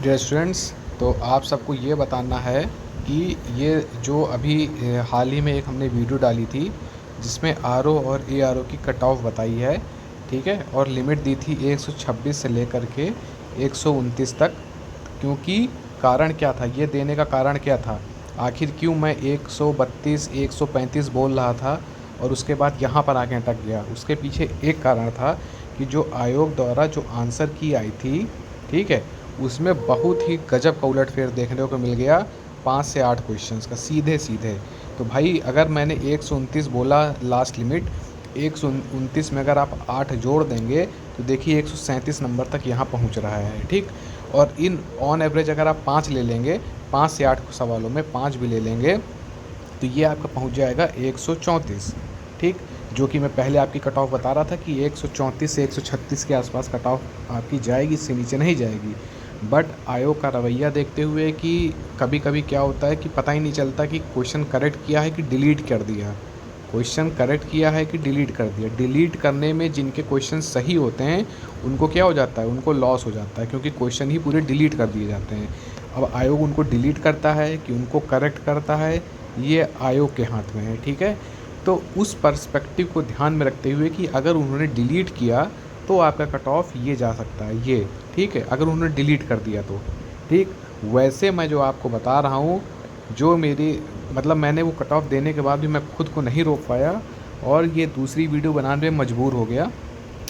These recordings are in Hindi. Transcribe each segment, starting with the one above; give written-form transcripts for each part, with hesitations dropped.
डियर स्टूडेंट्स, तो आप सबको ये बताना है कि ये जो अभी हाल ही में एक हमने वीडियो डाली थी जिसमें आरओ और एआरओ की कट ऑफ बताई है, ठीक है, और लिमिट दी थी 126 से लेकर के 129 तक। क्योंकि कारण क्या था, ये देने का कारण क्या था, आखिर क्यों मैं 132 135 बोल रहा था और उसके बाद यहाँ पर आके अटक गया। उसके पीछे एक कारण था कि जो आयोग द्वारा जो आंसर की आई थी, ठीक है, उसमें बहुत ही गजब का उलटफेर देखने को मिल गया। 5 से 8 क्वेश्चंस का सीधे सीधे। तो भाई अगर मैंने 129 बोला लास्ट लिमिट, 129 में अगर आप 8 जोड़ देंगे तो देखिए 137 नंबर तक यहाँ पहुँच रहा है, ठीक। और इन ऑन एवरेज अगर आप 5 ले लेंगे, 5 से 8 सवालों में 5 भी ले लेंगे तो ये आपका पहुंच जाएगा 134, ठीक। जो कि मैं पहले आपकी कट ऑफ बता रहा था कि 134 से 136 के आसपास कट ऑफ आपकी जाएगी, इससे नीचे नहीं जाएगी। बट आयोग का रवैया देखते हुए कि कभी कभी क्या होता है कि पता ही नहीं चलता कि क्वेश्चन करेक्ट किया है कि डिलीट कर दिया, क्वेश्चन करेक्ट किया है कि डिलीट कर दिया। डिलीट करने में जिनके क्वेश्चन सही होते हैं उनको क्या हो जाता है, उनको लॉस हो जाता है, क्योंकि क्वेश्चन ही पूरे डिलीट कर दिए जाते हैं। अब आयोग उनको डिलीट करता है कि उनको करेक्ट करता है, ये आयोग के हाथ में है, ठीक है। तो उस पर्सपेक्टिव को ध्यान में रखते हुए कि अगर उन्होंने डिलीट किया तो आपका कट ऑफ ये जा सकता है, ये ठीक है, अगर उन्होंने डिलीट कर दिया तो ठीक। वैसे मैं जो आपको बता रहा हूँ, जो मेरी मतलब मैंने वो कट ऑफ देने के बाद भी मैं खुद को नहीं रोक पाया और ये दूसरी वीडियो बनाने में मजबूर हो गया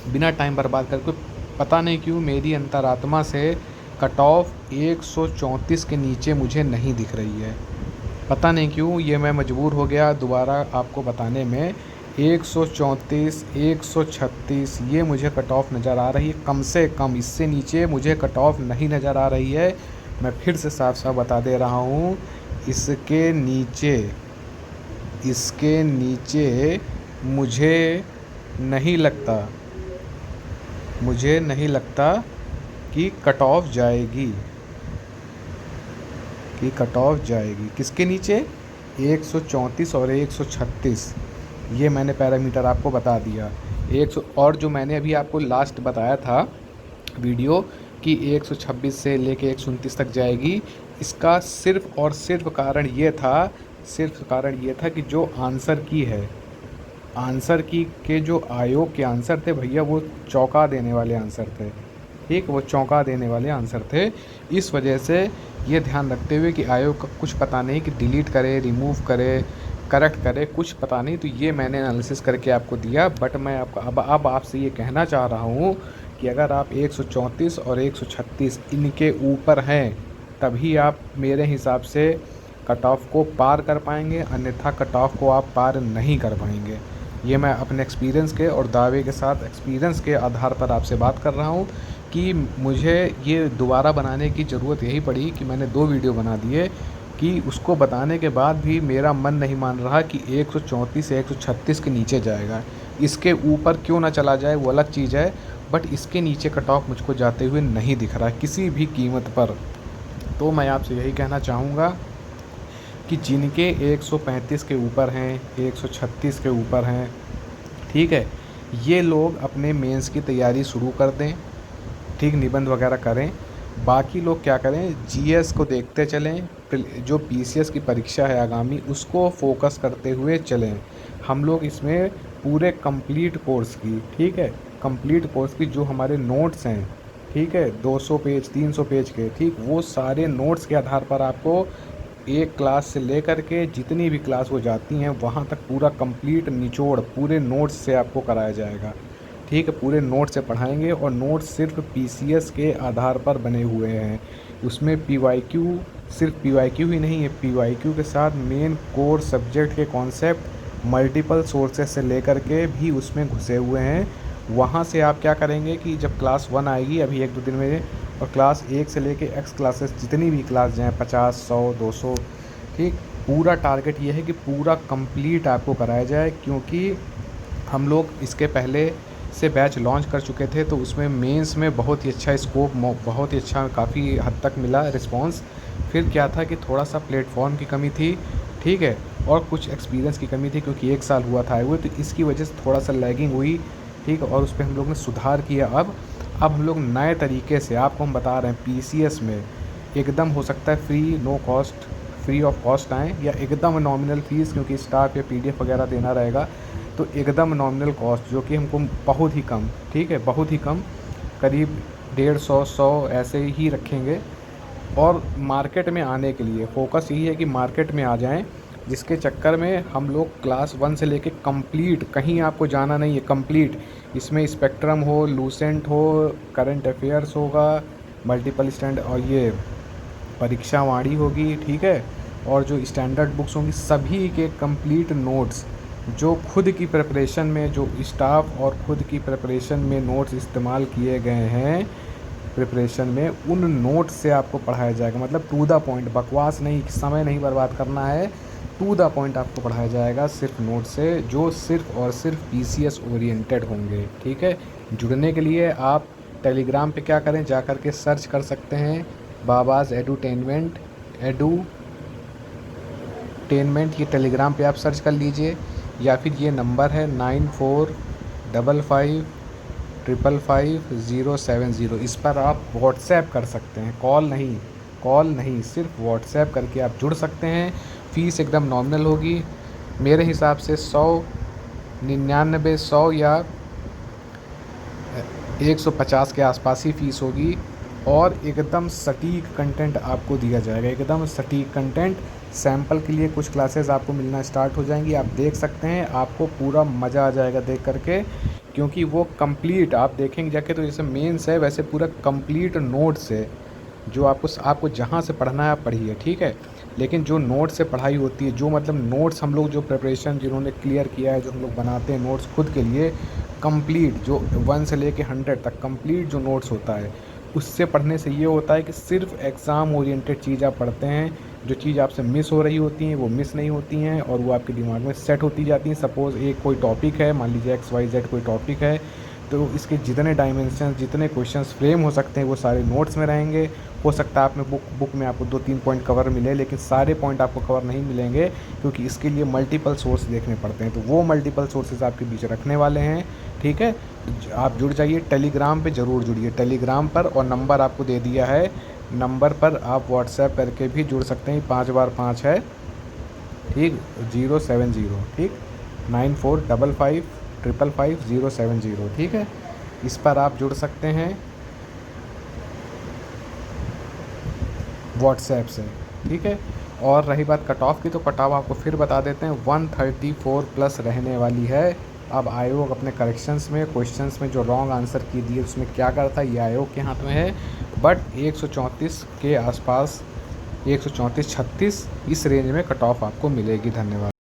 बिना टाइम बर्बाद करके। पता नहीं क्यों मेरी अंतरात्मा से कट ऑफ 134 के नीचे मुझे नहीं दिख रही है, पता नहीं क्यों ये मैं मजबूर हो गया दोबारा आपको बताने में। 134 136 ये मुझे कट ऑफ नज़र आ रही है, कम से कम इससे नीचे मुझे कट ऑफ नहीं नज़र आ रही है। मैं फिर से साफ साफ बता दे रहा हूँ, इसके नीचे, इसके नीचे मुझे नहीं लगता, मुझे नहीं लगता कि कट ऑफ जाएगी, कि कट ऑफ जाएगी। किसके नीचे? 134 और 136, ये मैंने पैरामीटर आपको बता दिया। 100 और जो मैंने अभी आपको लास्ट बताया था वीडियो कि 126 से लेके 129 तक जाएगी, इसका सिर्फ और सिर्फ कारण ये था, सिर्फ कारण ये था कि जो आंसर की है, आंसर की के जो आयोग के आंसर थे भैया वो चौंका देने वाले आंसर थे, ठीक, वो चौंका देने वाले आंसर थे। इस वजह से ये ध्यान रखते हुए कि आयोग का कुछ पता नहीं कि डिलीट करे, रिमूव करे, करेक्ट करे, कुछ पता नहीं, तो ये मैंने एनालिसिस करके आपको दिया। बट मैं आपको अब आपसे ये कहना चाह रहा हूँ कि अगर आप 134 और 136 इनके ऊपर हैं तभी आप मेरे हिसाब से कट ऑफ को पार कर पाएंगे, अन्यथा कट ऑफ को आप पार नहीं कर पाएंगे। ये मैं अपने एक्सपीरियंस के और दावे के साथ एक्सपीरियंस के आधार पर आपसे बात कर रहा हूँ कि मुझे ये दोबारा बनाने की ज़रूरत यही पड़ी कि मैंने 2 वीडियो बना दिए कि उसको बताने के बाद भी मेरा मन नहीं मान रहा कि 134 से 136 के नीचे जाएगा। इसके ऊपर क्यों ना चला जाए वो अलग चीज़ है, बट इसके नीचे कट ऑफ मुझको जाते हुए नहीं दिख रहा किसी भी कीमत पर। तो मैं आपसे यही कहना चाहूँगा कि जिनके 135 के ऊपर हैं, 136 के ऊपर हैं, ठीक है, ये लोग अपने मेंस की तैयारी शुरू कर दें, ठीक, निबंध वगैरह करें। बाकी लोग क्या करें, जीएस को देखते चलें, जो पीसीएस की परीक्षा है आगामी उसको फोकस करते हुए चलें। हम लोग इसमें पूरे कंप्लीट कोर्स की, ठीक है, कंप्लीट कोर्स की जो हमारे नोट्स हैं, ठीक है, 200 पेज 300 पेज के, ठीक, वो सारे नोट्स के आधार पर आपको एक क्लास से लेकर के जितनी भी क्लास वो जाती हैं वहाँ तक पूरा कंप्लीट निचोड़ पूरे नोट्स से आपको कराया जाएगा, ठीक है, पूरे नोट्स से पढ़ाएंगे। और नोट्स सिर्फ पीसीएस के आधार पर बने हुए हैं, उसमें पीवाईक्यू, सिर्फ पीवाईक्यू ही नहीं है, पीवाईक्यू के साथ मेन कोर सब्जेक्ट के कॉन्सेप्ट मल्टीपल सोर्सेज से लेकर के भी उसमें घुसे हुए हैं। वहाँ से आप क्या करेंगे कि जब क्लास 1 आएगी अभी 1-2 दिन में, और क्लास 1 से लेके एक्स क्लासेस जितनी भी क्लास जाएँ 50, 100, 200, ठीक, पूरा टारगेट ये है कि पूरा कंप्लीट आपको कराया जाए। क्योंकि हम लोग इसके पहले से बैच लॉन्च कर चुके थे तो उसमें मेंस में बहुत ही अच्छा स्कोप, बहुत ही अच्छा काफ़ी हद तक मिला रिस्पांस। फिर क्या था कि थोड़ा सा प्लेटफॉर्म की कमी थी, ठीक है, और कुछ एक्सपीरियंस की कमी थी क्योंकि 1 साल हुआ था आए हुए, तो इसकी वजह से थोड़ा सा लैगिंग हुई, ठीक, और उस पर हम लोग ने सुधार किया। अब हम लोग नए तरीके से आपको हम बता रहे हैं पीसीएस में एकदम हो सकता है free, no cost, free of cost आएँ, या एकदम नॉमिनल फ़ीस क्योंकि स्टाफ या पीडीएफ वगैरह देना रहेगा, तो एकदम नॉमिनल कॉस्ट जो कि हमको बहुत ही कम, ठीक है, बहुत ही कम, करीब 150, 100 ऐसे ही रखेंगे। और मार्केट में आने के लिए फ़ोकस यही है कि मार्केट में आ जाएं, जिसके चक्कर में हम लोग क्लास 1 से लेके कंप्लीट, कहीं आपको जाना नहीं है, कंप्लीट इसमें स्पेक्ट्रम हो, लूसेंट हो, करंट अफेयर्स होगा, मल्टीपल स्टैंड और ये परीक्षा वाणी होगी, ठीक है, और जो स्टैंडर्ड बुक्स होंगी सभी के कंप्लीट नोट्स, जो खुद की प्रिपरेशन में, जो स्टाफ और खुद की प्रिपरेशन में नोट्स इस्तेमाल किए गए हैं प्रिपरेशन में, उन नोट्स से आपको पढ़ाया जाएगा। मतलब टू द पॉइंट, बकवास नहीं, समय नहीं बर्बाद करना है, टू द पॉइंट आपको पढ़ाया जाएगा सिर्फ नोट से, जो सिर्फ और सिर्फ पीसीएस ओरिएंटेड होंगे, ठीक है। जुड़ने के लिए आप टेलीग्राम पे क्या करें, जा कर के सर्च कर सकते हैं बाबाज़ एडुटेनमेंट, ये टेलीग्राम पे आप सर्च कर लीजिए, या फिर ये नंबर है 9455555070, इस पर आप व्हाट्सएप कर सकते हैं, कॉल नहीं, सिर्फ व्हाट्सएप करके आप जुड़ सकते हैं। फ़ीस एकदम नॉमिनल होगी, मेरे हिसाब से 100 या 150 के आसपास ही फ़ीस होगी, और एकदम सटीक कंटेंट आपको दिया जाएगा, एकदम सटीक कंटेंट। सैम्पल के लिए कुछ क्लासेस आपको मिलना स्टार्ट हो जाएंगी, आप देख सकते हैं, आपको पूरा मज़ा आ जाएगा देख करके, क्योंकि वो कंप्लीट आप देखेंगे जाके तो जैसे मेंस है वैसे पूरा कंप्लीट नोट्स है, जो आपको जहाँ से पढ़ना है आप पढ़िए, ठीक है। लेकिन जो नोट्स से पढ़ाई होती है, जो मतलब नोट्स हम लोग जो प्रिपरेशन जिन्होंने क्लियर किया है, जो हम लोग बनाते हैं नोट्स खुद के लिए, कंप्लीट जो 1 से लेके 100 तक कंप्लीट जो नोट्स होता है, उससे पढ़ने से ये होता है कि सिर्फ एग्ज़ाम ओरिएंटेड चीज़ आप पढ़ते हैं, जो चीज़ आपसे मिस हो रही होती हैं वो मिस नहीं होती हैं, और वो आपके दिमाग में सेट होती जाती हैं। सपोज़ एक कोई टॉपिक है, मान लीजिए XYZ कोई टॉपिक है, तो इसके जितने डायमेंशन, जितने क्वेश्चंस फ्रेम हो सकते हैं वो सारे नोट्स में रहेंगे। हो सकता है आप में बुक में आपको 2-3 पॉइंट कवर मिले, लेकिन सारे पॉइंट आपको कवर नहीं मिलेंगे, क्योंकि इसके लिए मल्टीपल सोर्स देखने पड़ते हैं, तो वो मल्टीपल सोर्सेज आपके बीच रखने वाले हैं, ठीक है। आप जुड़ जाइए, टेलीग्राम पे ज़रूर जुड़िए, टेलीग्राम पर, और नंबर आपको दे दिया है, नंबर पर आप व्हाट्सएप करके भी जुड़ सकते हैं, 5 बार 5 है, ठीक, 070, ठीक, 9455555070, ठीक है। इस पर आप जुड़ सकते हैं व्हाट्सएप से, ठीक है। और रही बात कट ऑफ की, तो कट ऑफ आपको फिर बता देते हैं, 134 प्लस रहने वाली है। अब आयोग अपने करेक्शंस में, क्वेश्चंस में जो रॉन्ग आंसर की दिए उसमें क्या करता है ये आयोग के हाथ में है, बट 134 के आसपास, 134-36 इस रेंज में कट ऑफ आपको मिलेगी। धन्यवाद।